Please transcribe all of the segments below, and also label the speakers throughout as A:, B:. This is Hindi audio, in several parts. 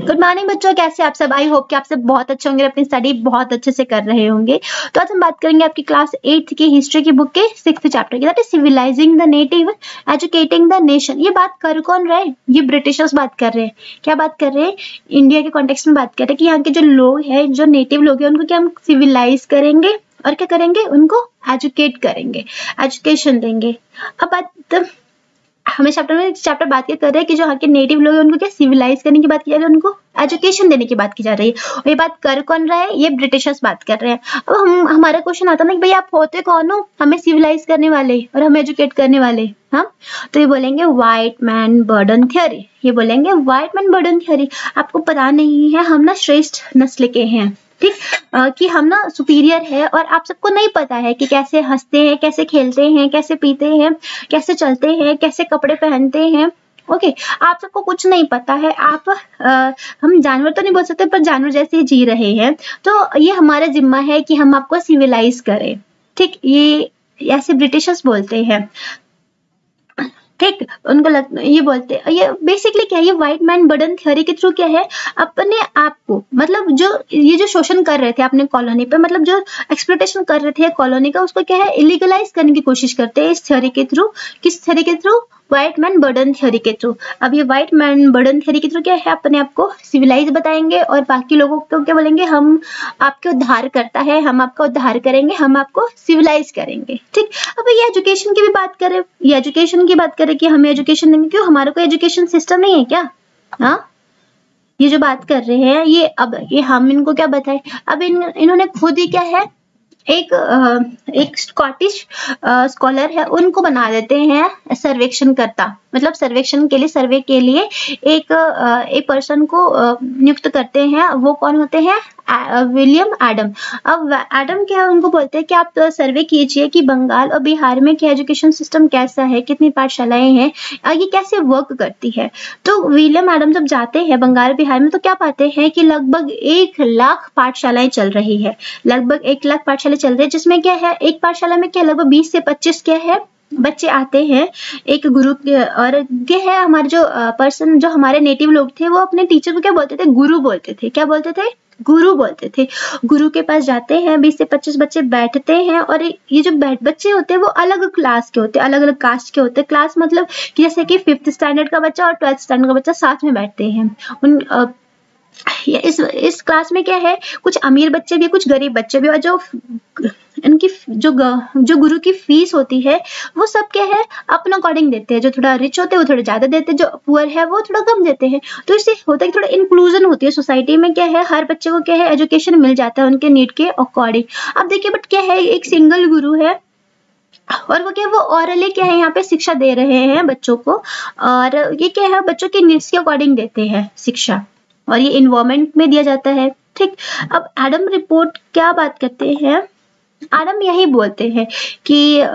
A: गुड मॉर्निंग बच्चों, कैसे आप सब? आई होप कि आप सब बहुत अच्छे होंगे, अपनी स्टडी बहुत अच्छे से कर रहे होंगे। तो आज हम बात करेंगे आपकी क्लास 8 की हिस्ट्री की बुक के 6th चैप्टर की, that is civilising the native educating the nation. ये बात कर कौन रहे हैं? ये ब्रिटिशर्स बात कर रहे हैं। क्या बात कर रहे हैं? इंडिया के कॉन्टेक्स्ट में बात कर रहे हैं कि यहाँ के जो लोग हैं, जो नेटिव लोग हैं, उनको क्या हम सिविलाइज करेंगे और क्या करेंगे? उनको एजुकेट करेंगे, एजुकेशन देंगे। अब बात हमें चैप्टर बात क्या कर रहे हैं कि जो यहाँ के नेटिव लोग हैं उनको क्या सिविलाइज करने की बात की जा रही है, उनको एजुकेशन देने की बात की जा रही है। और ये बात कर कौन रहा है? ये ब्रिटिशर्स बात कर रहे हैं। अब हमारा क्वेश्चन आता ना कि भाई आप होते कौन हो हमें सिविलाइज करने वाले और हमें एजुकेट करने वाले? हाँ, तो ये बोलेंगे व्हाइट मैन बर्डन थ्योरी। ये बोलेंगे व्हाइट मैन बर्डन थ्योरी। आपको पता नहीं है, हम ना श्रेष्ठ नस्ल के हैं, ठीक, कि हम ना सुपीरियर है और आप सबको नहीं पता है कि कैसे हंसते हैं, कैसे खेलते हैं, कैसे पीते हैं, कैसे चलते हैं, कैसे कपड़े पहनते हैं। ओके, आप सबको कुछ नहीं पता है। आप हम जानवर तो नहीं बोल सकते, पर जानवर जैसे ही जी रहे हैं। तो ये हमारा जिम्मा है कि हम आपको सिविलाइज करें, ठीक। ये ऐसे ब्रिटिशर्स बोलते हैं, ठीक। उनको ये बोलते हैं, ये बेसिकली क्या है, ये व्हाइट मैन बर्डन थ्योरी के थ्रू क्या है, अपने आप को, मतलब जो शोषण कर रहे थे अपने कॉलोनी पे, मतलब जो एक्सप्लॉयटेशन कर रहे थे कॉलोनी का, उसको क्या है, इलीगलाइज करने की कोशिश करते हैं इस थ्योरी के थ्रू। किस थ्योरी के through? White man burden theory के थ्रू। अब ये व्हाइट मैन बर्डन थ्योरी के थ्रू क्या है, अपने आप को सिविलाइज बताएंगे और बाकी लोगों को क्या बोलेंगे, हम आपके उद्धार करता है, हम आपका उद्धार करेंगे, हम आपको सिविलाइज करेंगे, ठीक। अब ये एजुकेशन की भी बात करें, ये एजुकेशन की बात करें कि हमें एजुकेशन देंगे। क्यों? हमारा कोई एजुकेशन सिस्टम नहीं है क्या? हाँ, ये जो बात कर रहे हैं ये हम इनको क्या बताएं? अब इन्होंने खुद ही क्या है, एक स्कॉटिश स्कॉलर है, उनको बना देते हैं सर्वेक्षण करता, मतलब सर्वेक्षण के लिए, सर्वे के लिए एक पर्सन को नियुक्त करते हैं। वो कौन होते हैं? William Adam. अब एडम क्या है, उनको बोलते हैं कि आप सर्वे कीजिए कि बंगाल और बिहार में क्या एजुकेशन सिस्टम कैसा है, कितनी पाठशालाएं हैं, ये कैसे वर्क करती है। तो विलियम एडम जब जाते हैं बंगाल बिहार में, तो क्या पाते हैं कि लगभग 1 लाख पाठशालाएं चल रही है, लगभग 1 लाख पाठशाला चल रही है, जिसमें क्या है, एक पाठशाला में क्या लगभग 20 से 25 क्या है बच्चे आते हैं एक ग्रुप के। और ये है हमारे जो पर्सन, जो हमारे नेटिव लोग थे, वो अपने टीचर को क्या बोलते थे? गुरु बोलते थे। क्या बोलते थे? गुरु बोलते थे। गुरु के पास जाते हैं, 20 से 25 बच्चे बैठते हैं, और ये जो बच्चे होते हैं वो अलग क्लास के होते हैं, अलग अलग कास्ट के होते हैं। क्लास मतलब कि जैसे कि 5th स्टैंडर्ड का बच्चा और 12th स्टैंडर्ड का बच्चा साथ में बैठते हैं। इस क्लास में क्या है, कुछ अमीर बच्चे भी, कुछ गरीब बच्चे भी, और जो इनकी जो गुरु की फीस होती है वो सब क्या है, अपना अकॉर्डिंग देते हैं। जो थोड़ा रिच होते हैं वो थोड़ा ज्यादा देते हैं, जो पुअर है वो थोड़ा कम देते हैं। तो इससे होता है कि थोड़ा इंक्लूजन होती है सोसाइटी में, क्या है, हर बच्चे को क्या है, एजुकेशन मिल जाता है उनके नीड के अकॉर्डिंग। अब देखिए, बट क्या है, एक सिंगल गुरु है और वो क्या है, वो ऑरली क्या है, यहाँ पे शिक्षा दे रहे हैं बच्चों को, और ये क्या है, बच्चों के नीड्स के अकॉर्डिंग देते हैं शिक्षा, और ये इन्वायरमेंट में दिया जाता है, ठीक। अब एडम रिपोर्ट क्या बात करते हैं? एडम यही बोलते हैं कि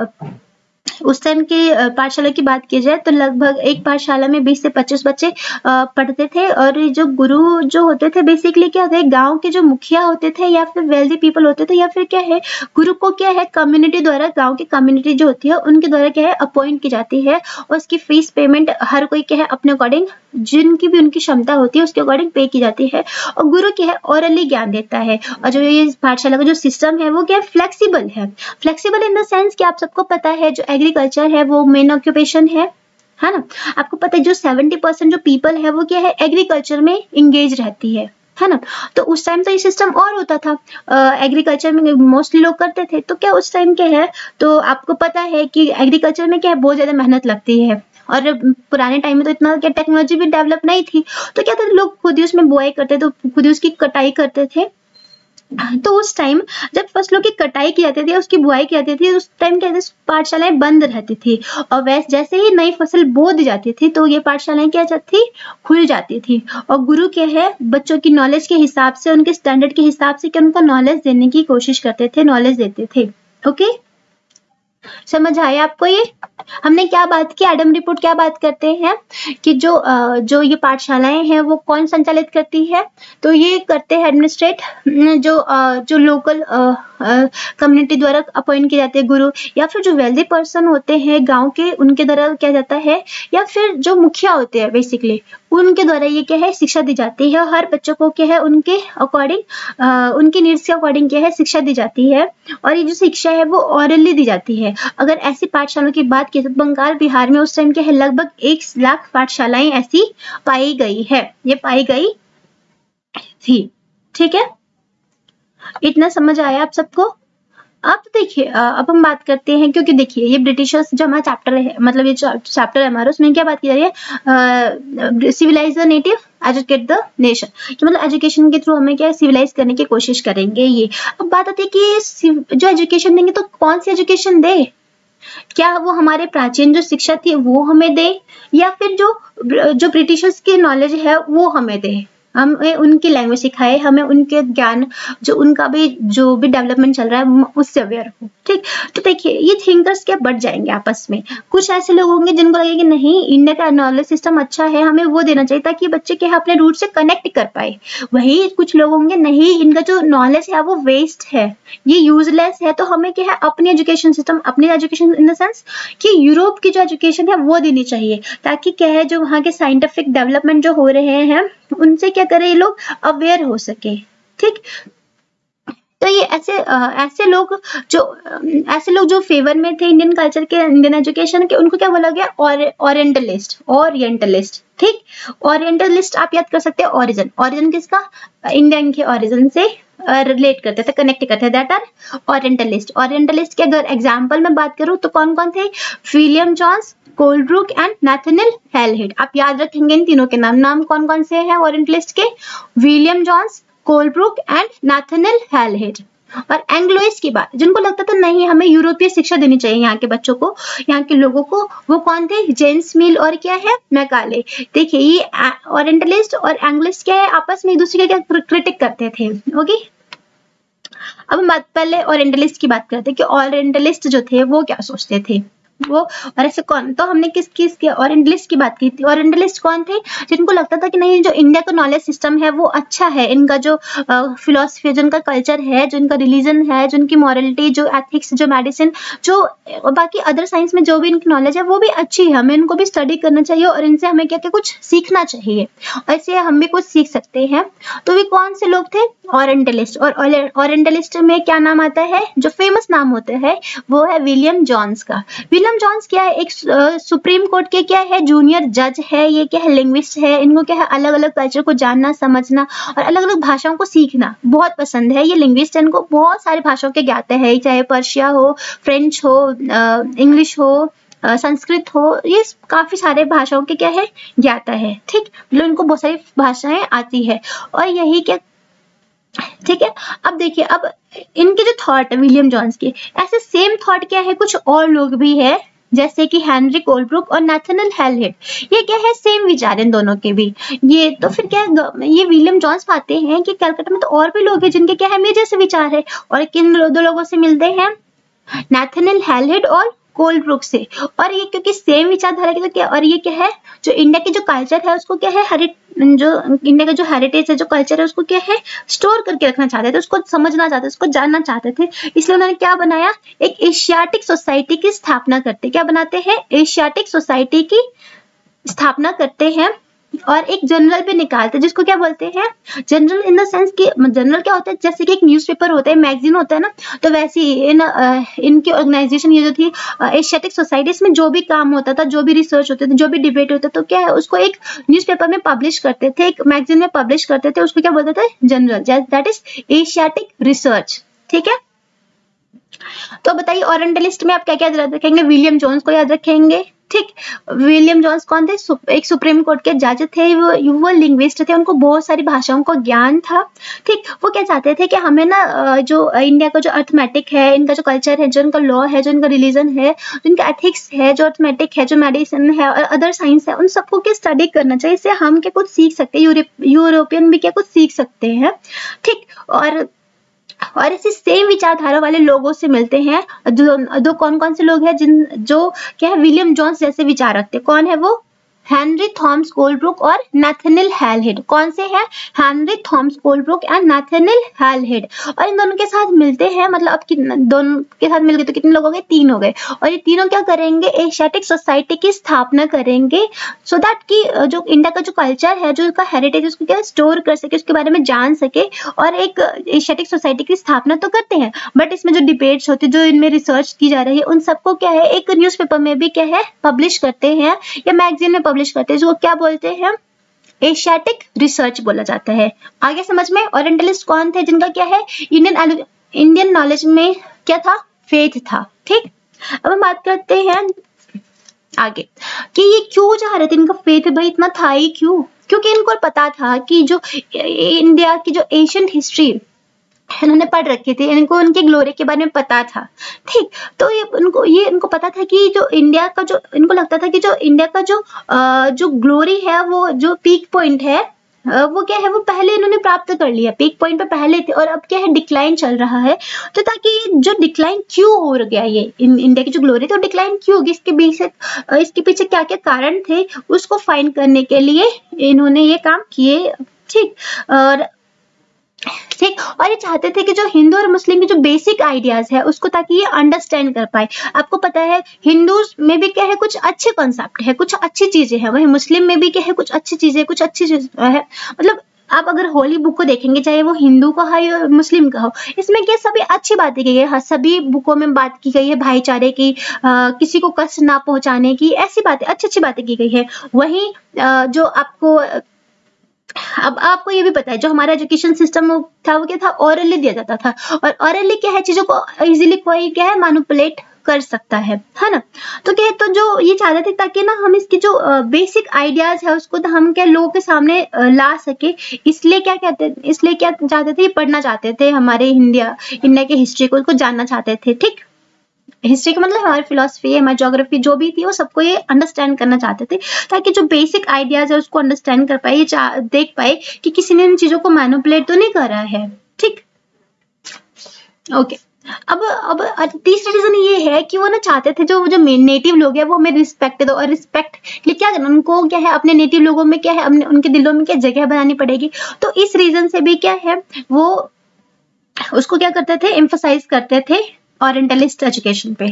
A: उस टाइम की पाठशाला की बात की जाए तो लगभग एक पाठशाला में 20 से 25 बच्चे पढ़ते थे। और जो गुरु जो होते थे, बेसिकली क्या होता है, गांव के जो मुखिया होते थे या फिर वेल्दी पीपल होते थे, या फिर क्या है, गुरु को क्या है, कम्युनिटी द्वारा, गांव की कम्युनिटी जो होती है उनके द्वारा क्या है, अपॉइंट की जाती है, और उसकी फीस पेमेंट हर कोई क्या है, अपने अकॉर्डिंग, जिनकी भी उनकी क्षमता होती है उसके अकॉर्डिंग पे की जाती है। और गुरु क्या है, ओरली ज्ञान देता है। और जो ये पाठशाला का जो सिस्टम है वो क्या है, फ्लेक्सिबल है। फ्लेक्सिबल इन द सेंस कि आप सबको पता है जो एग्रीकल्चर है वो मेन ऑक्यूपेशन है ना। आपको पता है जो 70% जो पीपल है वो क्या है, एग्रीकल्चर में इंगेज रहती है ना। तो उस टाइम तो ये सिस्टम और होता था, एग्रीकल्चर में मोस्टली लोग करते थे। तो क्या उस टाइम क्या है, तो आपको पता है कि एग्रीकल्चर में क्या है, बहुत ज्यादा मेहनत लगती है, और पुराने टाइम में तो इतना क्या टेक्नोलॉजी भी डेवलप नहीं थी। तो क्या था, लोग खुद ही उसमें बुआई करते थे, तो खुद ही उसकी कटाई करते थे। तो उस टाइम जब फसलों की कटाई की जाती थी, उसकी बुआई की जाती थी, उस टाइम क्या पाठशालाएं बंद रहती थी, और वैसे जैसे ही नई फसल बो दी जाती थी तो ये पाठशालाएं क्या जाती थी, खुल जाती थी। और गुरु क्या है, बच्चों की नॉलेज के हिसाब से, उनके स्टैंडर्ड के हिसाब से क्या उनको नॉलेज देने की कोशिश करते थे, नॉलेज देते थे। ओके, समझ आया आपको? ये हमने क्या बात की, एडम रिपोर्ट क्या बात करते हैं कि जो ये पाठशालाएं हैं वो कौन संचालित करती है, तो ये करते हैं एडमिनिस्ट्रेट जो लोकल कम्युनिटी द्वारा अपॉइंट किए जाते हैं गुरु, या फिर जो वेल्दी पर्सन होते हैं गांव के, उनके द्वारा किया जाता है, या फिर जो मुखिया होते हैं बेसिकली उनके द्वारा ये क्या है शिक्षा दी जाती है। हर बच्चों को क्या है उनके अकॉर्डिंग उनकी नीड्स के अकॉर्डिंग क्या है शिक्षा दी जाती है। और ये जो शिक्षा है वो ऑरली दी जाती है। अगर ऐसी पाठशालाओं की बात की तो बंगाल बिहार में उस टाइम क्या है लगभग 1 लाख पाठशालाएं ऐसी पाई गई है, ये पाई गई थी। ठीक है, इतना समझ आया आप सबको। अब देखिए अब हम बात करते हैं, क्योंकि देखिए ये ब्रिटिशर्स जो हमारा चैप्टर है, मतलब ये चैप्टर है हमारा, उसमें क्या बात की जा रही है, civilize the native educate the nation, कि मतलब एजुकेशन के थ्रू हमें क्या सिविलाइज करने की कोशिश करेंगे ये। अब बात आती है कि जो एजुकेशन देंगे तो कौन सी एजुकेशन दे, क्या वो हमारे प्राचीन जो शिक्षा थी वो हमें दे, या फिर जो ब्रिटिशर्स की नॉलेज है वो हमें दे, हमें उनकी लैंग्वेज सिखाए, हमें उनके ज्ञान जो उनका भी जो भी डेवलपमेंट चल रहा है उससे अवेयर हो। ठीक, तो देखिए ये थिंकर्स क्या बढ़ जाएंगे आपस में। कुछ ऐसे लोग होंगे जिनको लगेगा कि नहीं इंडिया का नॉलेज सिस्टम अच्छा है, हमें वो देना चाहिए ताकि बच्चे क्या है अपने रूट से कनेक्ट कर पाए। वही कुछ लोग होंगे नहीं इनका जो नॉलेज है वो वेस्ट है, ये यूजलेस है, तो हमें क्या है अपनी एजुकेशन सिस्टम, अपनी एजुकेशन इन द सेंस कि यूरोप की जो एजुकेशन है वो देनी चाहिए, ताकि क्या है जो वहाँ के साइंटिफिक डेवलपमेंट जो हो रहे हैं उनसे क्या करें ये लोग अवेयर हो सके। ठीक, तो ये ऐसे लोग जो फेवर में थे इंडियन कल्चर के, इंडियन एजुकेशन के, उनको क्या बोला गया ओरिएंटलिस्ट। ठीक, ओरिएंटलिस्ट आप याद कर सकते हैं, ओरिजिन किसका, इंडियन के ओरिजिन से रिलेट करते थे, कनेक्ट करते थे, दैट आर ओरिएंटलिस्ट के अगर एग्जाम्पल में बात करूं तो कौन कौन थे, William Jones, Colebrook and Nathaniel Halhed. आप याद रखेंगे इन तीनों के नाम कौन कौन से हैं ओरिएंटलिस्ट के, William Jones, Colebrook and Nathaniel Halhed. और एंग्लोइस्ट की बात, जिनको लगता था नहीं हमें यूरोपीय शिक्षा देनी चाहिए यहाँ के बच्चों को, यहाँ के लोगों को, वो कौन थे, जेम्स मिल और क्या है मैकाले। देखिए ये ओरिएंटलिस्ट और एंग्लिस्ट क्या है आपस में एक दूसरे का क्या क्रिटिक करते थे। ओके, अब हम पहले ओरिएंटलिस्ट की बात करते हैं कि ओरिएंटलिस्ट जो थे वो क्या सोचते थे वो, और ऐसे कौन, तो हमने किस ओरिएंटलिस्ट की बात की थी। ओरिएंटलिस्ट कौन थे, जिनको लगता था कि नहीं जो इंडिया का नॉलेज सिस्टम है वो अच्छा है, इनका जो फिलोसफी, जो इनका कल्चर है, जो इनका रिलीजन है, जो इनकी मॉरलिटी, जो एथिक्स, जो मेडिसिन, जो बाकी अदर साइंस में जो भी इनकी नॉलेज है वो भी अच्छी है, हमें इनको भी स्टडी करना चाहिए और इनसे हमें क्या क्या कुछ सीखना चाहिए, ऐसे हम भी कुछ सीख सकते हैं। तो वे कौन से लोग थे, ओरिएंटलिस्ट। और ओरिएंटलिस्ट में क्या नाम आता है, जो फेमस नाम होता है वो है विलियम जोन्स का। विलियम जोन्स क्या है, एक सुप्रीम कोर्ट के क्या है जूनियर जज है, ये क्या है लिंग्विस्ट है, इनको क्या है अलग अलग कल्चर को जानना, समझना और अलग अलग भाषाओं को सीखना बहुत पसंद है। ये लिंग्विस्ट इनको बहुत सारी भाषाओं के ज्ञाता है, चाहे पर्शिया हो, फ्रेंच हो, इंग्लिश हो, संस्कृत हो, ये काफी सारे भाषाओं के क्या है ज्ञाता है। ठीक, मतलब इनको बहुत सारी भाषाएं आती है और यही क्या, ठीक है। अब देखिए अब इनके जो थॉट है विलियम जोन्स के, ऐसे सेम थॉट क्या है कुछ और लोग भी है, जैसे कि हेनरी कोलब्रुक और नाथानिएल हालहेड। ये क्या है सेम विचार इन दोनों के भी। ये तो फिर क्या है, ये विलियम जोन्स पाते हैं कि कलकत्ता में तो और भी लोग हैं जिनके क्या है मेरे जैसे विचार है, और किन दो लोगों से मिलते हैं, नाथानिएल हालहेड और कोलब्रुक से। और ये क्योंकि सेम विचारधारा के, तो क्या, और ये क्या है जो इंडिया की जो कल्चर है उसको क्या है जो इंडिया का जो हेरिटेज है, जो कल्चर है उसको क्या है स्टोर करके रखना चाहते थे, उसको समझना चाहते थे, उसको जानना चाहते थे। इसलिए उन्होंने क्या बनाया, एक एशियाटिक सोसाइटी की स्थापना करते, क्या बनाते हैं, एशियाटिक सोसाइटी की स्थापना करते हैं और एक जर्नल भी निकालते हैं जिसको क्या बोलते हैं, जनरल इन द सेंस कि जनरल क्या होता है, जैसे कि एक न्यूज़पेपर होता है, मैगजीन होता है ना, तो वैसे इनकी ऑर्गेनाइजेशन ये जो थी एशियाटिक सोसाइटी, इसमें जो भी काम होता था, जो भी रिसर्च होते थे, जो भी डिबेट होता था, तो क्या है उसको एक न्यूज़पेपर में पब्लिश करते थे, एक मैगजीन में पब्लिश करते थे, उसको क्या बोलते थे general, that is Asiatic research. ठीक है, तो बताइए ओरिएंटलिस्ट में आप क्या क्या याद रखेंगे, विलियम जोन्स को याद रखेंगे। ठीक, विलियम जोन्स कौन थे, एक सुप्रीम कोर्ट के जज थे, वो लिंग्विस्ट थे, उनको बहुत सारी भाषाओं का ज्ञान था। ठीक, वो क्या चाहते थे कि हमें ना जो इंडिया का जो अर्थमेटिक है, इनका जो कल्चर है, जो इनका लॉ है, जो इनका रिलीजन है, जो इनका एथिक्स है, जो अर्थमेटिक है, जो मेडिसिन है और अदर साइंस है, उन सबको क्या स्टडी करना चाहिए, इससे हम क्या कुछ सीख सकते हैं, यूरोपियन भी क्या कुछ सीख सकते हैं। ठीक, और इसी सेम विचारधारा वाले लोगों से मिलते हैं, दो कौन कौन से लोग हैं जो क्या है विलियम जोन्स जैसे विचार रखते हैं। कौन है वो, हेनरी थॉमस कोलब्रुक और नाथानिएल हालहेड। कौन से हैं? Henry Thomas Colebrooke and Nathaniel Halhed. और इन दोनों के साथ मिलते हैं, मतलब अब दोनों के साथ मिल गए तो कितने लोग हो गए? 3 हो गए। और ये तीनों क्या करेंगे? एशियाटिक सोसाइटी की स्थापना करेंगे, सो दैट कि जो इंडिया का जो कल्चर है, जो उसका हेरिटेज, उसको क्या स्टोर कर सके, उसके बारे में जान सके, और एक एशियाटिक सोसाइटी की स्थापना तो करते हैं, बट इसमें जो डिबेट्स होते हैं, जो इनमें रिसर्च की जा रही है, उन सबको क्या है, एक न्यूज़पेपर में भी क्या है, पब्लिश करते हैं या मैगजीन में पब्लिश करते हैं, जो क्या बोलते हैं? एशियाटिक रिसर्च बोला जाता है। आगे समझ में? ओरिएंटलिस्ट कौन थे? जिनका क्या है, इंडियन नॉलेज में क्या था? फेथ था। ठीक, अब हम बात करते हैं आगे कि ये क्यों चाह रहे थे, इनका फेथ भाई इतना था ही क्यों? क्योंकि इनको पता था कि जो इंडिया की जो एशियंट हिस्ट्री इन्होंने पढ़ रखी थी, इनको उनके ग्लोरी के बारे में पता था। ठीक, तो ये इनको पता था कि जो इंडिया का जो, इनको लगता था कि जो इंडिया का जो ग्लोरी है, वो जो पीक पॉइंट है, वो क्या है, वो पहले इन्होंने प्राप्त कर लिया, पीक पॉइंट पे पहले थे, और अब क्या है, डिक्लाइन चल रहा है। तो ताकि जो डिक्लाइन क्यों हो गया, ये इंडिया की जो ग्लोरी, तो डिक्लाइन क्यों होगी, इसके पीछे क्या क्या कारण थे, उसको फाइंड करने के लिए इन्होंने ये काम किए। ठीक, और ये चाहते थे कि जो हिंदू और मुस्लिम की जो बेसिक आइडियाज है, उसको ताकि ये अंडरस्टैंड कर पाए। आपको पता है हिंदू में भी क्या है, कुछ अच्छे कॉन्सेप्ट है, कुछ अच्छी चीजें हैं, वही मुस्लिम में भी क्या है, कुछ अच्छी चीजें, कुछ अच्छी चीजें है। मतलब आप अगर होली बुक को देखेंगे, चाहे वो हिंदू का हो या मुस्लिम का हो, इसमें क्या सभी अच्छी बातें की गई है, सभी बुकों में बात की गई है भाईचारे की, किसी को कष्ट ना पहुंचाने की, ऐसी बातें, अच्छी बातें की गई है। वहीं जो आपको अब आपको ये भी पता है, जो हमारा एजुकेशन सिस्टम था, वो क्या था, ओरली दिया जाता था, और ओरली क्या है, चीजों को इजीली कोई क्या है, मैनिपुलेट कर सकता है ना। तो क्या है, तो जो ये चाहते थे ताकि ना हम इसकी जो बेसिक आइडियाज है, उसको तो हम क्या लोगों के सामने ला सके, इसलिए क्या चाहते थे, पढ़ना चाहते थे, हमारे इंडिया की हिस्ट्री को जानना चाहते थे। ठीक, हिस्ट्री का मतलब हमारी फिलोसफी है, हमारी ज्योग्राफी जो भी थी, वो सबको ये अंडरस्टैंड करना चाहते थे, ताकि जो बेसिक आइडियाज है उसको अंडरस्टैंड कर पाए, ये देख पाए कि किसी ने इन चीजों को मैनिपुलेट तो नहीं करा है। ठीक, ओके। अब तीसरा रीजन ये है कि वो ना चाहते थे जो नेटिव लोग हैं, वो हमें रिस्पेक्ट दो, और रिस्पेक्ट लिए क्या करना, उनको क्या है, अपने नेटिव लोगों में क्या है, उनके दिलों में क्या जगह बनानी पड़ेगी। तो इस रीजन से भी क्या है, वो उसको क्या करते थे, एम्फसाइज करते थे ओरिएंटलिस्ट एजुकेशन पे।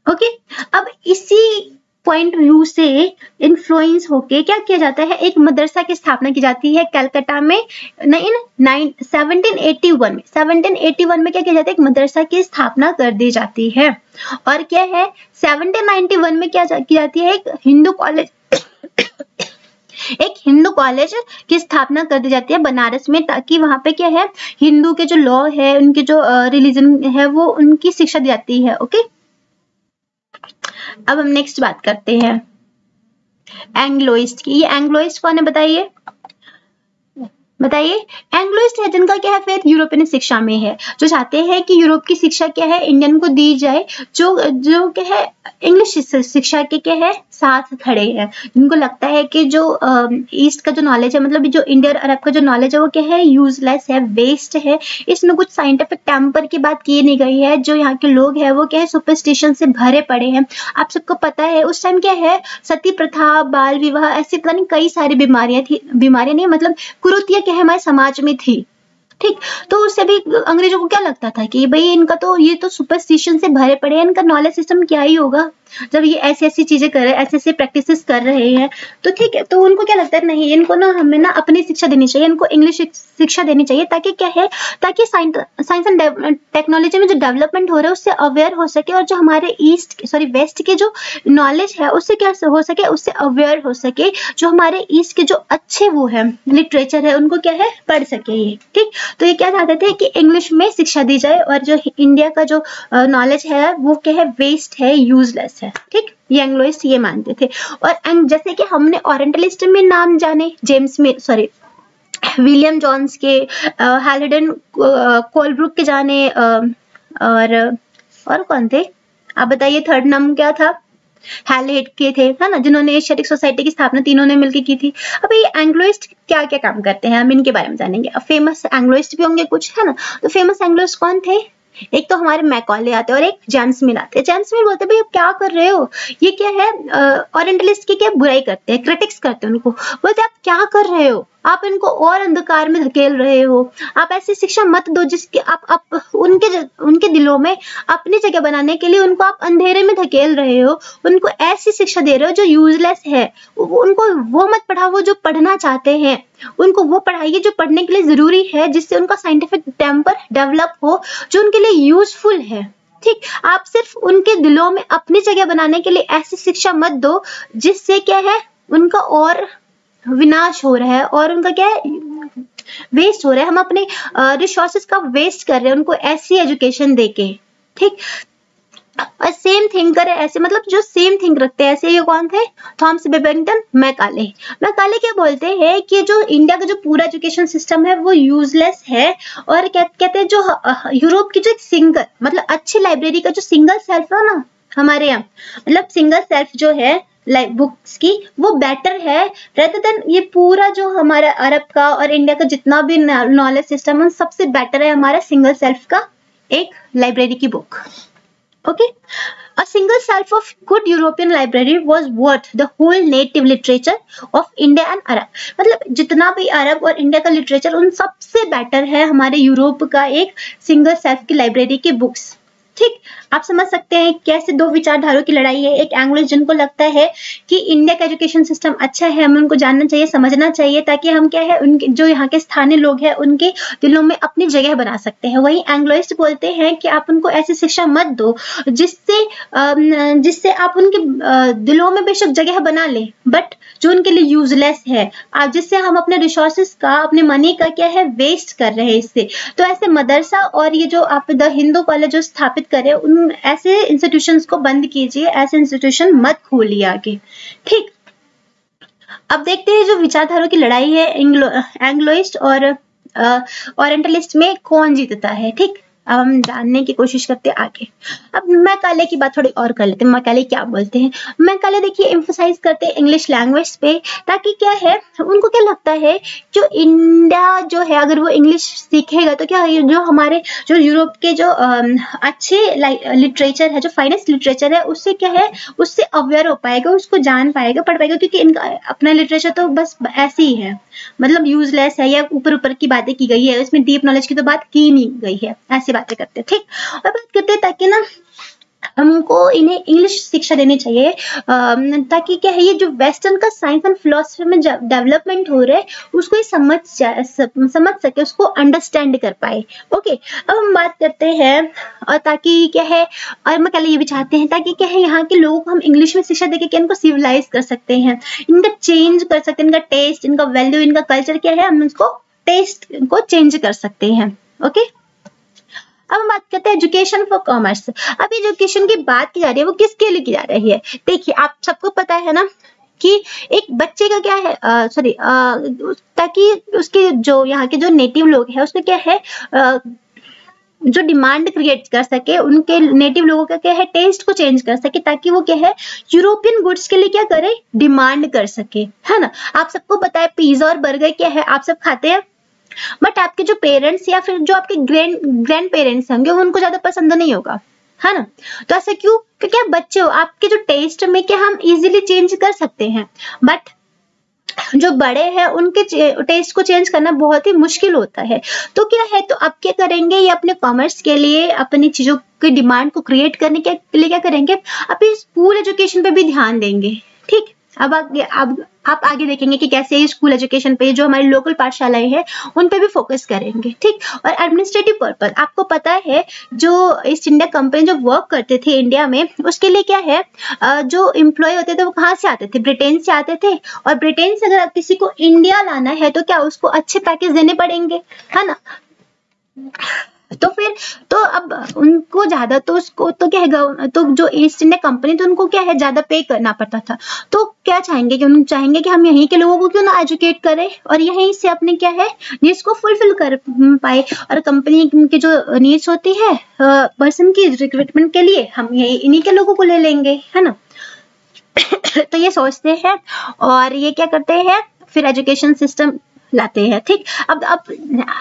A: ओके, अब इसी पॉइंट व्यू से इन्फ्लुएंस होके क्या किया जाता है, एक मदरसा की स्थापना की जाती है कलकत्ता में 1781 में क्या किया जाता है, एक मदरसा की स्थापना कर दी जाती है। और क्या है, 1791 में क्या की जाती है, एक हिंदू कॉलेज की स्थापना कर दी जाती है बनारस में, ताकि वहां पे क्या है, हिंदू के जो लॉ है, उनके जो रिलीजन है, वो उनकी शिक्षा दी जाती है। ओके, अब हम नेक्स्ट बात करते हैं एंग्लोइस्ट की। ये एंग्लोइस्ट कौन है, बताइए। एंग्लोइस्ट है जिनका क्या है, फेथ यूरोपियन शिक्षा में है, जो चाहते हैं कि यूरोप की शिक्षा क्या है, इंडियन को दी जाए, जो क्या है, इंग्लिश शिक्षा के क्या है, साथ खड़े हैं। जिनको लगता है कि जो ईस्ट का जो नॉलेज है, मतलब जो इंडिया और अरब का जो नॉलेज है, वो क्या है, यूजलेस है, वेस्ट है, इसमें कुछ साइंटिफिक टेम्पर की बात की नहीं गई है। जो यहाँ के लोग हैं, वो क्या है, सुपरस्टिशन से भरे पड़े हैं। आप सबको पता है उस टाइम क्या है, सती प्रथा, बाल विवाह, ऐसी पता नहीं कई सारी बीमारियां नहीं, मतलब कुरीतियां क्या है, हमारे समाज में थी। ठीक, तो उससे भी अंग्रेजों को क्या लगता था कि भाई इनका तो ये तो सुपरस्टिशन से भरे पड़े हैं, इनका नॉलेज सिस्टम क्या ही होगा जब ये ऐसी चीजें कर रहे हैं, ऐसे प्रैक्टिसेस कर रहे हैं। तो ठीक है, तो उनको क्या लगता है, नहीं, इनको ना हमें ना अपनी शिक्षा देनी चाहिए, इनको इंग्लिश शिक्षा देनी चाहिए, ताकि क्या है, ताकि साइंस एंड टेक्नोलॉजी में जो डेवलपमेंट हो रहा है उससे अवेयर हो सके, और जो हमारे वेस्ट के जो नॉलेज है उससे क्या हो सके, उससे अवेयर हो सके, जो हमारे ईस्ट के जो अच्छे वो है लिटरेचर है, उनको क्या है, पढ़ सके ये। ठीक, तो ये क्या चाहते थे कि इंग्लिश में शिक्षा दी जाए, और जो इंडिया का जो नॉलेज है वो क्या है, वेस्ट है, यूजलेस है। ठीक, ये एंग्लोइस्ट ये मानते थे। और जैसे कि हमने ओरिएंटलिस्ट में नाम जाने, विलियम जोन्स के, हालडेन कोलब्रुक के जाने, और कौन थे आप बताइए, थर्ड नाम क्या था, हालहेड के थे, है ना, जिन्होंने एशियाटिक सोसाइटी की स्थापना तीनों ने मिलकर की थी। अब ये एंग्लोइस्ट क्या क्या काम करते हैं, हम इनके बारे में जानेंगे। अब फेमस एंग्लोइस्ट भी होंगे कुछ, है ना। तो फेमस एंग्लोइस्ट कौन थे, एक तो हमारे मैकॉले आते हैं और एक जेम्स मिल आते हैं। जेम्स मिल बोलते हैं भाई आप क्या कर रहे हो, ये क्या है, ओरिएंटलिस्ट की क्या बुराई करते हैं, क्रिटिक्स करते हैं उनको, बोलते आप क्या कर रहे हो, आप इनको और अंधकार में धकेल रहे हो, आप ऐसी शिक्षा मत दो जिसके आप उनके दिलों में अपनी जगह बनाने के लिए उनको आप अंधेरे में धकेल रहे हो, उनको ऐसी शिक्षा दे रहे हो जो यूजलेस है। उनको वो मत पढ़ाओ वो जो पढ़ना चाहते हैं, उनको वो पढ़ाइए जो पढ़ने के लिए जरूरी है, जिससे उनका साइंटिफिक टेम्पर डेवलप हो, जो उनके लिए यूजफुल है। ठीक, आप सिर्फ उनके दिलों में अपनी जगह बनाने के लिए ऐसी शिक्षा मत दो जिससे क्या है उनका और विनाश हो रहा है और उनका क्या है वेस्ट हो रहा है। हम अपने रिसोर्सेज का वेस्ट कर रहे हैं उनको ऐसी एजुकेशन देके। ठीक, और सेम थिंक करे ऐसे, मतलब जो सेम थिंक रखते हैं ऐसे, ये कौन थे, थॉमस बेबिंगटन, मैकाले। मैकाले क्या बोलते हैं कि जो इंडिया का जो पूरा एजुकेशन सिस्टम है वो यूजलेस है, और कहते हैं जो यूरोप की जो एक सिंगल मतलब अच्छी लाइब्रेरी का जो सिंगल सेल्फ है ना हमारे यहाँ, मतलब सिंगल सेल्फ जो है बुक्स की, वो बेटर है रेदर देन ये पूरा जो हमारा अरब का और इंडिया का जितना भी नॉलेज सिस्टम है, सबसे बेटर है हमारा सिंगल सेल्फ का एक लाइब्रेरी की book. Okay, a single shelf of good European library was worth the whole native literature of India and Arab। मतलब जितना भी अरब और इंडिया का लिटरेचर उन सबसे बेटर है हमारे यूरोप का एक सिंगल सेल्फ की लाइब्रेरी की बुक्स। ठीक, आप समझ सकते हैं कैसे दो विचारधाराओं की लड़ाई है। एक एंग्लो जिनको लगता है कि इंडिया का एजुकेशन सिस्टम अच्छा है, हमें उनको जानना चाहिए, समझना चाहिए, ताकि हम क्या है उनके जो यहाँ के स्थानीय लोग हैं उनके दिलों में अपनी जगह बना सकते हैं। वहीं एंग्लोइस्ट बोलते हैं कि आप उनको ऐसी शिक्षा मत दो जिससे आप उनके दिलों में बेशक जगह बना ले, बट जो उनके लिए यूजलेस है, जिससे हम अपने रिसोर्सेज का, अपने मनी का क्या है वेस्ट कर रहे हैं इससे। तो ऐसे मदरसा और ये जो आप द हिंदू कॉलेज जो स्थापित करें, उन ऐसे इंस्टीट्यूशंस को बंद कीजिए, ऐसे इंस्टीट्यूशन मत खोलिए आगे। ठीक, अब देखते हैं जो विचारधारा की लड़ाई है एंग्लोइस्ट और ओरिएंटलिस्ट में कौन जीतता है। ठीक, अब हम जानने की कोशिश करते हैं आगे। अब मैकाले की बात थोड़ी और कर लेते हैं। मैकाले क्या बोलते हैं? मैकाले देखिए एम्फसाइज करते हैं इंग्लिश लैंग्वेज पे, ताकि क्या है उनको क्या लगता है जो इंडिया जो है अगर वो इंग्लिश सीखेगा तो क्या है जो हमारे जो यूरोप के जो अच्छे लिटरेचर है, जो फाइनेस्ट लिटरेचर है, उससे क्या है उससे अवेयर हो पाएगा, उसको जान पाएगा, पढ़ पाएगा, क्योंकि इनका अपना लिटरेचर तो बस ऐसे ही है, मतलब यूजलेस है या ऊपर ऊपर की बातें की गई है, उसमें डीप नॉलेज की तो बात की नहीं गई है, ऐसी बातें करते हैं। ठीक, और बात करते हैं ताकि ना हमको इन्हें इंग्लिश शिक्षा देनी चाहिए, ताकि क्या है ये जो वेस्टर्न का साइंस एंड फिलोसफी में डेवलपमेंट हो रहा है उसको ये समझ सके, उसको अंडरस्टैंड कर पाए। ओके, अब हम बात करते हैं और ताकि क्या है, और मैं पहले ये भी चाहते हैं ताकि क्या है यहाँ के लोगों को हम इंग्लिश में शिक्षा देके क्या इनको सिविलाइज कर सकते हैं, इनका चेंज कर सकते हैं, इनका टेस्ट, इनका वैल्यू, इनका कल्चर क्या है, हम इसको टेस्ट को चेंज कर सकते हैं। ओके, अब हम बात करते हैं एजुकेशन फॉर कॉमर्स। अब एजुकेशन की बात की जा रही है वो किसके लिए की जा रही है? देखिए आप सबको पता है ना कि एक बच्चे का क्या है ताकि उसके जो यहाँ के जो नेटिव लोग हैं उसमें क्या है जो डिमांड क्रिएट कर सके, उनके नेटिव लोगों का क्या है टेस्ट को चेंज कर सके, ताकि वो क्या है यूरोपियन गुड्स के लिए क्या करे डिमांड कर सके, है ना। आप सबको पता है पिज्जा और बर्गर क्या है, आप सब खाते हैं, बट आपके जो पेरेंट्स या फिर जो आपके ग्रैंड पेरेंट्स होंगे वो उनको ज्यादा पसंद नहीं होगा, है ना। तो ऐसा क्यों? क्योंकि आप बच्चे हो, आपके जो टेस्ट में क्या हम इजीली चेंज कर सकते हैं, बट जो बड़े हैं उनके टेस्ट को चेंज करना बहुत ही मुश्किल होता है। तो क्या है, तो अब क्या करेंगे, ये अपने कॉमर्स के लिए अपनी चीजों की डिमांड को क्रिएट करने के लिए क्या करेंगे, अपनी स्कूल एजुकेशन पे भी ध्यान देंगे। ठीक, अब आप आगे देखेंगे कि कैसे स्कूल एजुकेशन पे जो हमारी लोकल पाठशालाएं हैं उन पे भी फोकस करेंगे। ठीक, और एडमिनिस्ट्रेटिव पर्पस आपको पता है जो ईस्ट इंडिया कंपनी जो वर्क करते थे इंडिया में, उसके लिए क्या है जो एम्प्लॉय होते थे वो कहाँ से आते थे, ब्रिटेन से आते थे, और ब्रिटेन से अगर किसी को इंडिया लाना है तो क्या उसको अच्छे पैकेज देने पड़ेंगे, है ना। तो फिर तो अब उनको ज्यादा तो उसको तो क्या है, तो जो ईस्ट इंडिया कंपनी तो उनको क्या है ज्यादा पे करना पड़ता था। तो क्या चाहेंगे कि उन चाहेंगे कि हम यहीं के लोगों को क्यों ना एजुकेट करें और यहीं से अपने क्या है नीड्स को फुलफिल कर पाए, और कंपनी की जो नीड्स होती है पर्सन की रिक्रूटमेंट के लिए हम यही इन्हीं के लोगों को ले लेंगे, है ना। तो ये सोचते हैं और ये क्या करते हैं, फिर एजुकेशन सिस्टम लाते हैं। ठीक, अब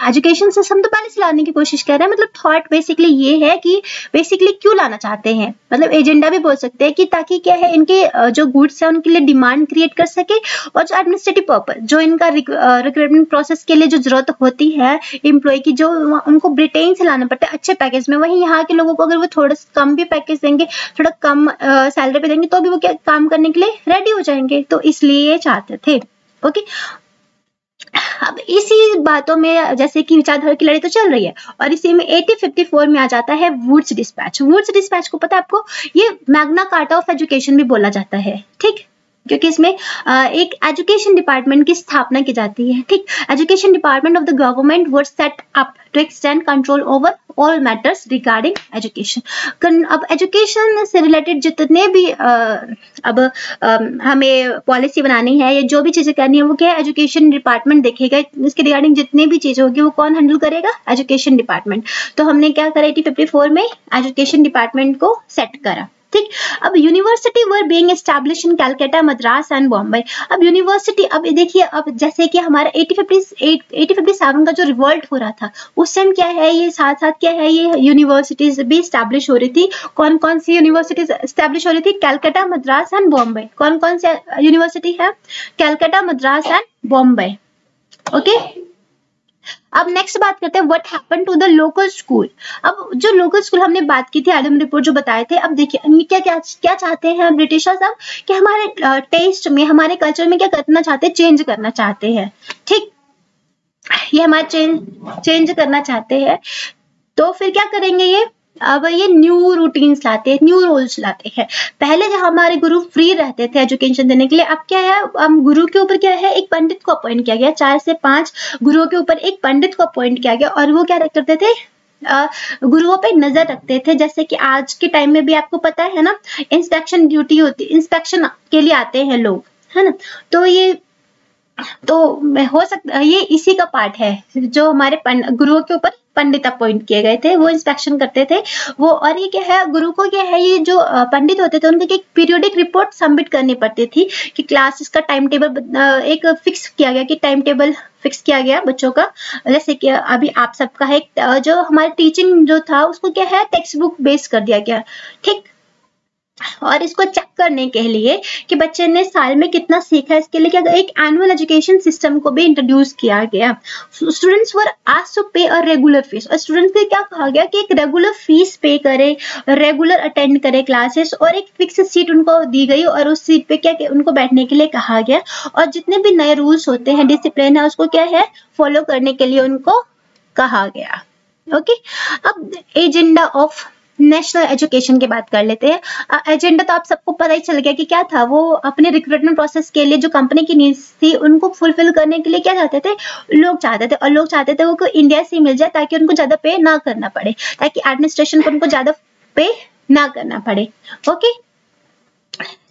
A: एजुकेशन सिस्टम तो पहले से लाने की कोशिश कर रहे हैं, मतलब थॉट बेसिकली ये है कि बेसिकली क्यों लाना चाहते हैं, मतलब एजेंडा भी बोल सकते हैं कि ताकि क्या है इनके जो गुड्स है उनके लिए डिमांड क्रिएट कर सके, और जो एडमिनिस्ट्रेटिव पर्पस जो इनका रिक्रूटमेंट प्रोसेस के लिए जो जरूरत होती है एम्प्लॉय की, जो उनको ब्रिटेन से लाना पड़ता है अच्छे पैकेज में, वहीं यहाँ के लोगों को अगर वो थोड़ा कम भी पैकेज देंगे, थोड़ा कम सैलरी पे देंगे, तो भी वो क्या काम करने के लिए रेडी हो जाएंगे, तो इसलिए ये चाहते थे। ओके, अब इसी बातों में जैसे कि विचारधारा की लड़ाई तो चल रही है, और इसी में 1854 में आ जाता है वुड्स डिस्पैच। वुड्स डिस्पैच को पता है आपको, ये मैग्ना कार्टा ऑफ एजुकेशन भी बोला जाता है। ठीक, क्योंकि इसमें एक एजुकेशन डिपार्टमेंट की स्थापना की जाती है। ठीक, education department of the government was set up to extend control over all matters regarding education. अब एजुकेशन से रिलेटेड जितने भी हमें पॉलिसी बनानी है या जो भी चीजें करनी है वो क्या है, एजुकेशन डिपार्टमेंट देखेगा। इसके रिगार्डिंग जितनी भी चीजें होगी वो कौन हैंडल करेगा, एजुकेशन डिपार्टमेंट। तो हमने क्या करा 1854 में एजुकेशन डिपार्टमेंट को सेट करा। ठीक, अब university were being establish in Calcutta, Madras and Bombay. अब यूनिवर्सिटी, अब देखिए, अब जैसे कि हमारा 1857 का जो रिवॉल्ट हो रहा था उस टाइम क्या है, ये साथ साथ क्या है, ये यूनिवर्सिटीज भी एस्टैब्लिश हो रही थी। कौन कौन सी यूनिवर्सिटीज एस्टैब्लिश हो रही थी, कलकत्ता, मद्रास एंड बॉम्बे। कौन कौन से यूनिवर्सिटी है, कलकत्ता, मद्रास एंड बॉम्बे। ओके, अब नेक्स्ट बात करते हैं what happened to the local school. अब जो लोकल स्कूल हमने बात की थी, एडम रिपोर्ट जो बताए थे, अब देखिए क्या क्या क्या चाहते हैं ब्रिटिशर्स, अब कि हमारे टेस्ट में, हमारे कल्चर में क्या करना चाहते हैं, चेंज करना चाहते हैं। ठीक, ये हमारे चेंज करना चाहते हैं, तो फिर क्या करेंगे ये, अब ये न्यू रूटीन्स लाते हैं, न्यू रूल्स लाते हैं। पहले जब हमारे गुरु फ्री रहते थे एजुकेशन देने के लिए, अब क्या है, गुरु के ऊपर क्या है, एक पंडित को अपॉइंट किया गया, 4 से 5 गुरुओं के ऊपर एक पंडित को अपॉइंट किया गया, और वो क्या करते थे, गुरुओं पे नजर रखते थे। जैसे कि आज के टाइम में भी आपको पता है ना, इंस्पेक्शन ड्यूटी होती, इंस्पेक्शन के लिए आते हैं लोग, है ना, तो ये तो हो सकता ये इसी का पार्ट है, जो हमारे गुरुओं के ऊपर पंडित अपॉइंट किए गए थे, वो इंस्पेक्शन करते थे वो। और ये क्या है, गुरु को क्या है, ये जो पंडित होते थे उनको एक पीरियोडिक रिपोर्ट सबमिट करनी पड़ती थी कि क्लासेस का टाइम टेबल एक फिक्स किया गया, कि टाइम टेबल फिक्स किया गया बच्चों का। जैसे कि अभी आप सबका है, जो हमारे टीचिंग जो था उसको क्या है, टेक्स्ट बुक बेस कर दिया गया। ठीक, और इसको चेक करने के लिए कि बच्चे ने साल में कितना सीखा, इसके लिए क्या एक एनुअल एजुकेशन सिस्टम को भी इंट्रोड्यूस किया गया। स्टूडेंट्स वर आस्क्ड टू पे अ रेगुलर फीस, और स्टूडेंट्स को क्या कहा गया कि एक रेगुलर फीस पे करे, रेगुलर अटेंड करे क्लासेस, और एक फिक्स सीट उनको दी गई, और उस सीट पे क्या उनको बैठने के लिए कहा गया, और जितने भी नए रूल्स होते हैं, डिसिप्लिन है, उसको क्या है फॉलो करने के लिए उनको कहा गया। ओके, अब एजेंडा ऑफ नेशनल एजुकेशन की बात कर लेते हैं। एजेंडा तो आप सबको पता ही चल गया कि क्या था, वो अपने रिक्रूटमेंट प्रोसेस के लिए जो कंपनी की नीड्स थी उनको फुलफिल करने के लिए क्या चाहते थे, लोग चाहते थे, और लोग चाहते थे वो इंडिया से मिल जाए ताकि उनको ज्यादा पे ना करना पड़े, ताकि एडमिनिस्ट्रेशन को उनको ज्यादा पे ना करना पड़े। ओके,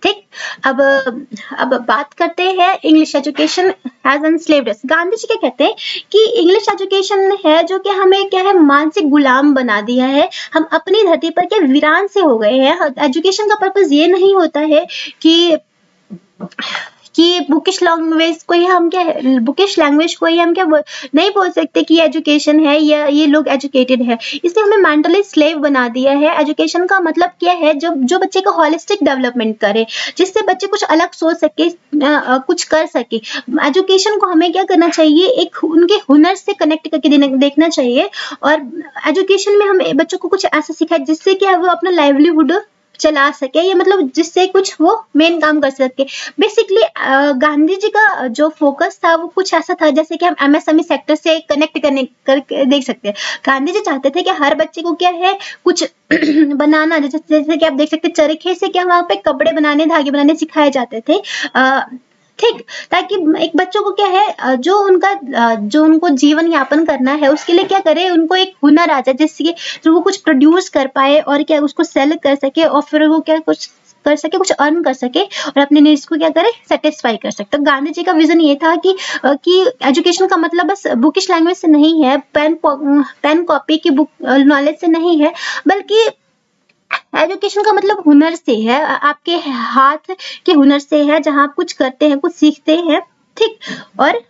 A: ठीक, अब बात करते हैं English education as enslaved. Gandhi ji क्या कहते हैं कि इंग्लिश एजुकेशन है जो कि हमें क्या है, मानसिक गुलाम बना दिया है, हम अपनी धरती पर क्या वीरान से हो गए हैं। एजुकेशन का पर्पस ये नहीं होता है कि बुकिश लैंग्वेज को ही हम क्या है, बुकिश लैंग्वेज को ही हम क्या नहीं बोल सकते कि एजुकेशन है या ये लोग एजुकेटेड है। इसलिए हमें मेंटली स्लेव बना दिया है। एजुकेशन का मतलब क्या है, जो बच्चे का होलिस्टिक डेवलपमेंट करे, जिससे बच्चे कुछ अलग सोच सके, कुछ कर सके। एजुकेशन को हमें क्या करना चाहिए, एक उनके हुनर से कनेक्ट करके देखना चाहिए, और एजुकेशन में हम बच्चों को कुछ ऐसा सिखाए जिससे कि वो अपना लाइवलीहुड चला सके, या मतलब जिससे कुछ वो मेन काम कर सके। बेसिकली गांधी जी का जो फोकस था वो कुछ ऐसा था, जैसे कि हम एमएसएमई सेक्टर से कनेक्ट करके देख सकते हैं। गांधी जी चाहते थे कि हर बच्चे को क्या है कुछ बनाना, जैसे कि आप देख सकते हैं चरखे से क्या वहां पे कपड़े बनाने, धागे बनाने सिखाए जाते थे। ठीक, ताकि एक बच्चों को क्या है, जो उनको जीवन यापन करना है उसके लिए क्या करे, उनको एक हुनर आ जाए जिससे जो वो कुछ प्रोड्यूस कर पाए और क्या उसको सेल कर सके, और फिर वो क्या कुछ कर सके, कुछ अर्न कर सके, और अपने नीड्स को क्या करे, सेटिस्फाई कर सकते। तो गांधी जी का विजन ये था कि एजुकेशन का मतलब बस बुकिश लैंग्वेज से नहीं है, पेन कॉपी की बुक नॉलेज से नहीं है, बल्कि एजुकेशन का मतलब हुनर से है, आपके हाथ के हुनर से है, जहां आप कुछ करते हैं, कुछ सीखते हैं। ठीक, और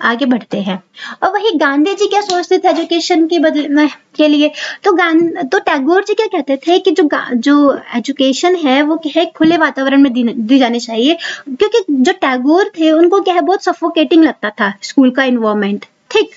A: आगे बढ़ते हैं। और वही गांधी जी क्या सोचते थे एजुकेशन के बदले के लिए, तो टैगोर जी क्या कहते थे कि जो एजुकेशन है वो क्या है खुले वातावरण में दी जानी चाहिए, क्योंकि जो टैगोर थे उनको क्या है बहुत सफोकेटिंग लगता था स्कूल का इन्वायरमेंट, ठीक।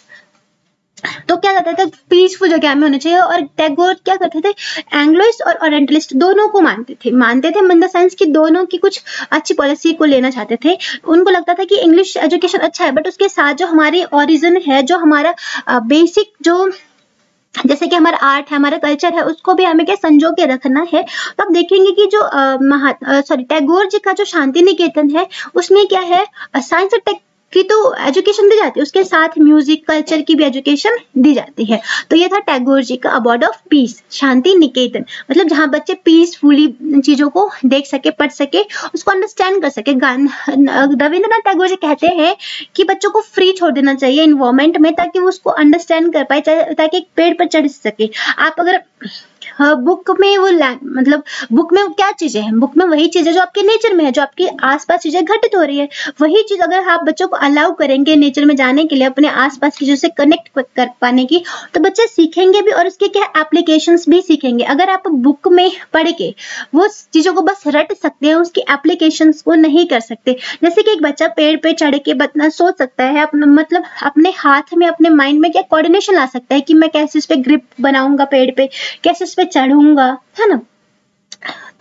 A: तो क्या करते थे पीसफुल जगह में होने चाहिए। और टैगोर क्या करते थे एंग्लोइस्ट और ओरिएंटलिस्ट दोनों को मानते थे इन द सेंस कि दोनों की कुछ अच्छी पॉलिसी को लेना चाहते थे। उनको लगता था कि इंग्लिश एजुकेशन अच्छा है, बट उसके साथ जो हमारी ओरिजिन है, जो हमारा बेसिक जो जैसे कि हमारा आर्ट है, हमारा कल्चर है, उसको भी हमें क्या संजो के रखना है। तो आप देखेंगे कि जो टैगोर जी का जो शांति निकेतन है उसमें क्या है साइंस और टेक की तो एजुकेशन दी जाती है, उसके साथ म्यूजिक कल्चर की भी एजुकेशन दी जाती है। तो ये था टैगोर जी का अबॉर्ड ऑफ पीस, शांति निकेतन, मतलब जहाँ बच्चे पीसफुली चीजों को देख सके, पढ़ सके, उसको अंडरस्टैंड कर सके। रविंद्रनाथ टैगोर जी कहते हैं कि बच्चों को फ्री छोड़ देना चाहिए इन्वायरमेंट में, ताकि वो उसको अंडरस्टैंड कर पाए, ताकि एक पेड़ पर चढ़ सके। आप अगर बुक में वो मतलब बुक में क्या चीजें हैं, बुक में वही चीजें जो आपके नेचर में है, जो आपके आसपास चीजें घटित हो रही है, वही चीज अगर आप बच्चों को अलाउ करेंगे नेचर में जाने के लिए, अपने आसपास की चीजों से कनेक्ट कर पाने की, तो बच्चे सीखेंगे भी और उसके क्या एप्लीकेशंस भी सीखेंगे। अगर आप बुक में पढ़ के वो चीजों को बस रट सकते हैं, उसकी एप्लीकेशंस को नहीं कर सकते। जैसे कि एक बच्चा पेड़ पे चढ़ के सोच सकता है, मतलब अपने हाथ में, अपने माइंड में क्या कोऑर्डिनेशन ला सकता है कि मैं कैसे इस पे ग्रिप बनाऊंगा पेड़ पे, कैसे इस पे चढ़ूंगा, है ना।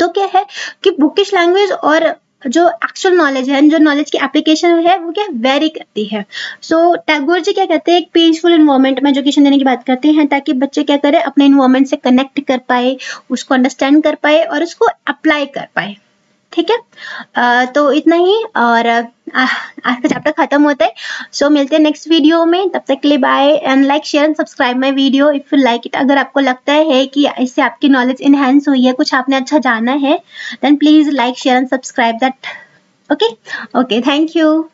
A: तो क्या है कि बुकिश लैंग्वेज और जो एक्चुअल नॉलेज है, जो नॉलेज की एप्लीकेशन है, वो क्या वेरी करती है। सो टैगोर जी क्या कहते हैं एक पीसफुल इन्वायरमेंट में एजुकेशन देने की बात करते हैं, ताकि बच्चे क्या करें अपने इन्वायरमेंट से कनेक्ट कर पाए, उसको अंडरस्टैंड कर पाए और उसको अप्लाई कर पाए, ठीक है। तो इतना ही, और आज का चैप्टर खत्म होता है। सो मिलते हैं नेक्स्ट वीडियो में, तब तक के लिए bye and like share and subscribe my video if you like it. अगर आपको लगता है कि इससे आपकी नॉलेज इनहेंस हुई है, कुछ आपने अच्छा जाना है, then please like share and subscribe that. Okay, thank you.